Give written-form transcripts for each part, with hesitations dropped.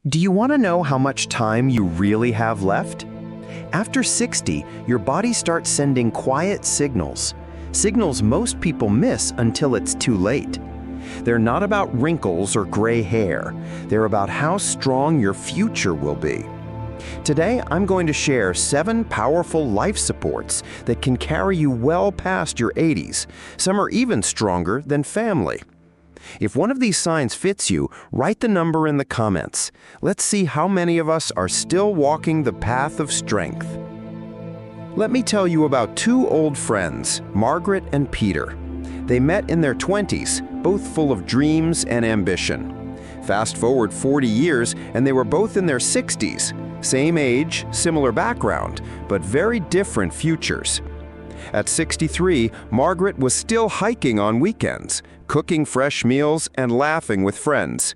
Do you want to know how much time you really have left? After 60, your body starts sending quiet signals. Signals most people miss until it's too late. They're not about wrinkles or gray hair. They're about how strong your future will be. Today, I'm going to share 7 powerful life supports that can carry you well past your 80s. Some are even stronger than family. If one of these signs fits you, write the number in the comments. Let's see how many of us are still walking the path of strength. Let me tell you about 2 old friends, Margaret and Peter. They met in their 20s, both full of dreams and ambition. Fast forward 40 years, and they were both in their 60s. Same age, similar background, but very different futures. At 63, Margaret was still hiking on weekends, cooking fresh meals and laughing with friends.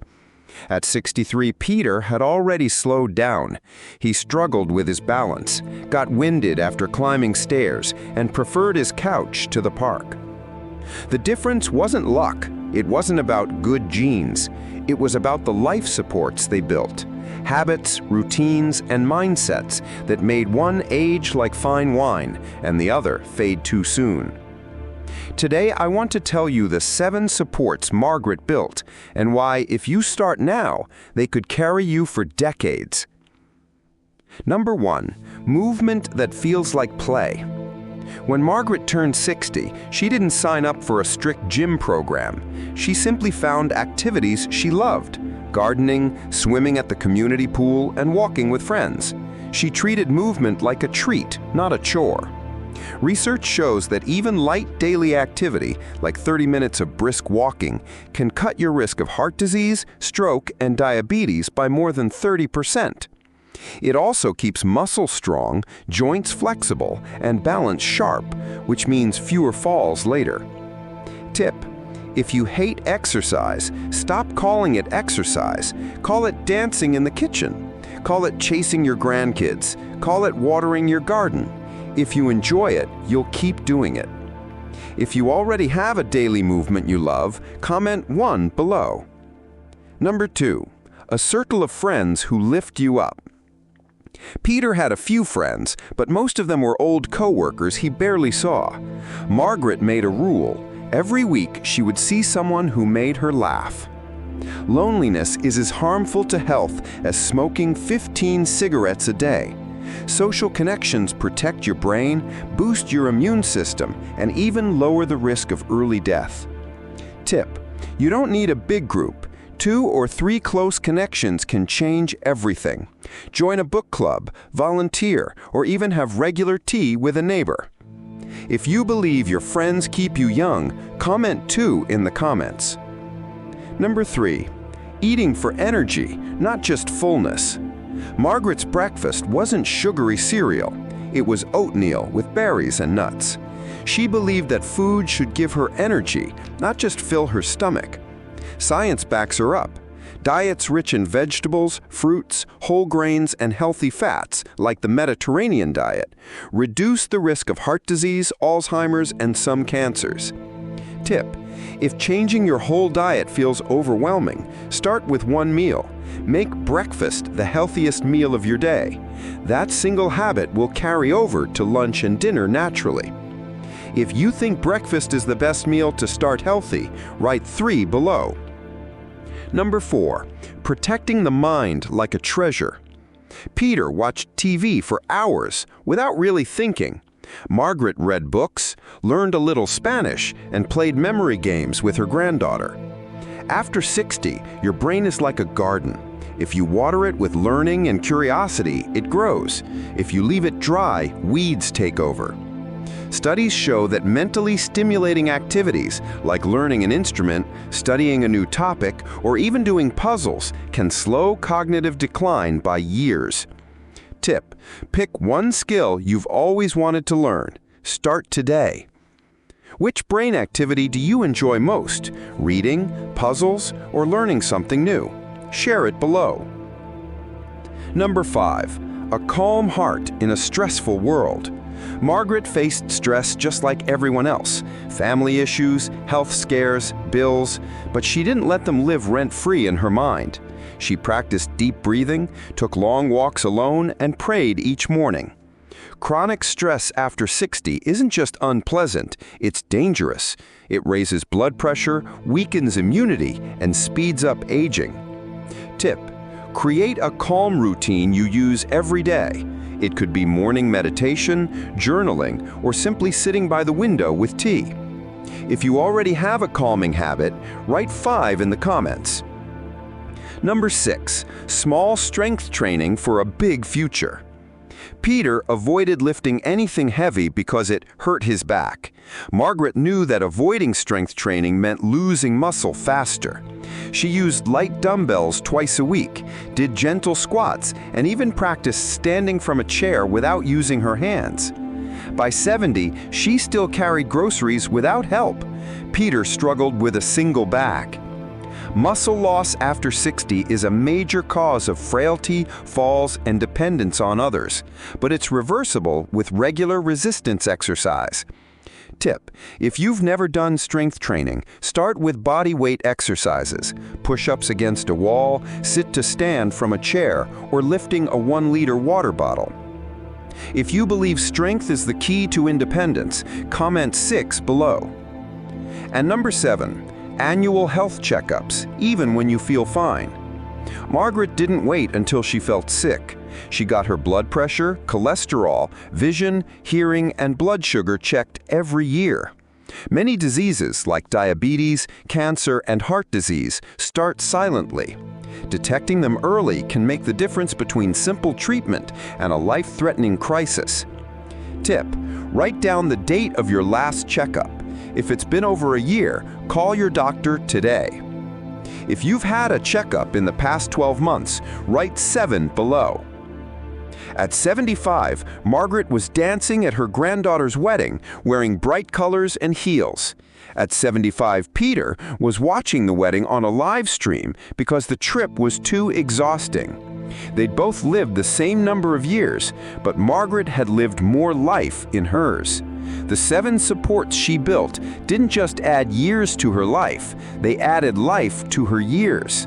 At 63, Peter had already slowed down. He struggled with his balance, got winded after climbing stairs, and preferred his couch to the park. The difference wasn't luck. It wasn't about good genes. It was about the life supports they built. Habits, routines, and mindsets that made one age like fine wine and the other fade too soon. Today, I want to tell you the 7 supports Margaret built and why, if you start now, they could carry you for decades. Number 1, movement that feels like play. When Margaret turned 60, she didn't sign up for a strict gym program. She simply found activities she loved: gardening, swimming at the community pool, and walking with friends. She treated movement like a treat, not a chore. Research shows that even light daily activity, like 30 minutes of brisk walking, can cut your risk of heart disease, stroke, and diabetes by more than 30%. It also keeps muscles strong, joints flexible, and balance sharp, which means fewer falls later. Tip: if you hate exercise, stop calling it exercise. Call it dancing in the kitchen. Call it chasing your grandkids. Call it watering your garden. If you enjoy it, you'll keep doing it. If you already have a daily movement you love, comment 1 below. Number 2, a circle of friends who lift you up. Peter had a few friends, but most of them were old co-workers he barely saw. Margaret made a rule. Every week, she would see someone who made her laugh. Loneliness is as harmful to health as smoking 15 cigarettes a day. Social connections protect your brain, boost your immune system, and even lower the risk of early death. Tip: you don't need a big group. 2 or 3 close connections can change everything. Join a book club, volunteer, or even have regular tea with a neighbor. If you believe your friends keep you young, comment 2 in the comments. Number 3, eating for energy, not just fullness. Margaret's breakfast wasn't sugary cereal. It was oatmeal with berries and nuts. She believed that food should give her energy, not just fill her stomach. Science backs her up. Diets rich in vegetables, fruits, whole grains, and healthy fats, like the Mediterranean diet, reduce the risk of heart disease, Alzheimer's, and some cancers. Tip: if changing your whole diet feels overwhelming, start with 1 meal. Make breakfast the healthiest meal of your day. That single habit will carry over to lunch and dinner naturally. If you think breakfast is the best meal to start healthy, write 3 below. Number 4, protecting the mind like a treasure. Peter watched TV for hours without really thinking. Margaret read books, learned a little Spanish, and played memory games with her granddaughter. After 60, your brain is like a garden. If you water it with learning and curiosity, it grows. If you leave it dry, weeds take over. Studies show that mentally stimulating activities, like learning an instrument, studying a new topic, or even doing puzzles, can slow cognitive decline by years. Tip: pick 1 skill you've always wanted to learn. Start today. Which brain activity do you enjoy most? Reading, puzzles, or learning something new? Share it below. Number 5, a calm heart in a stressful world. Margaret faced stress just like everyone else: family issues, health scares, bills, but she didn't let them live rent-free in her mind. She practiced deep breathing, took long walks alone, and prayed each morning. Chronic stress after 60 isn't just unpleasant, it's dangerous. It raises blood pressure, weakens immunity, and speeds up aging. Tip: create a calm routine you use every day. It could be morning meditation, journaling, or simply sitting by the window with tea. If you already have a calming habit, write 5 in the comments. Number 6, small strength training for a big future. Peter avoided lifting anything heavy because it hurt his back. Margaret knew that avoiding strength training meant losing muscle faster. She used light dumbbells twice a week, did gentle squats, and even practiced standing from a chair without using her hands. By 70, she still carried groceries without help. Peter struggled with a single back. Muscle loss after 60 is a major cause of frailty, falls, and dependence on others, but it's reversible with regular resistance exercise. Tip: if you've never done strength training, start with body weight exercises, push-ups against a wall, sit to stand from a chair, or lifting a 1-liter water bottle. If you believe strength is the key to independence, comment 6 below. And number 7, annual health checkups, even when you feel fine. Margaret didn't wait until she felt sick. She got her blood pressure, cholesterol, vision, hearing, and blood sugar checked every year. Many diseases like diabetes, cancer, and heart disease start silently. Detecting them early can make the difference between simple treatment and a life-threatening crisis. Tip: write down the date of your last checkup. If it's been over a year, call your doctor today. If you've had a checkup in the past 12 months, write 7 below. At 75, Margaret was dancing at her granddaughter's wedding, wearing bright colors and heels. At 75, Peter was watching the wedding on a live stream because the trip was too exhausting. They'd both lived the same number of years, but Margaret had lived more life in hers. The 7 supports she built didn't just add years to her life, they added life to her years.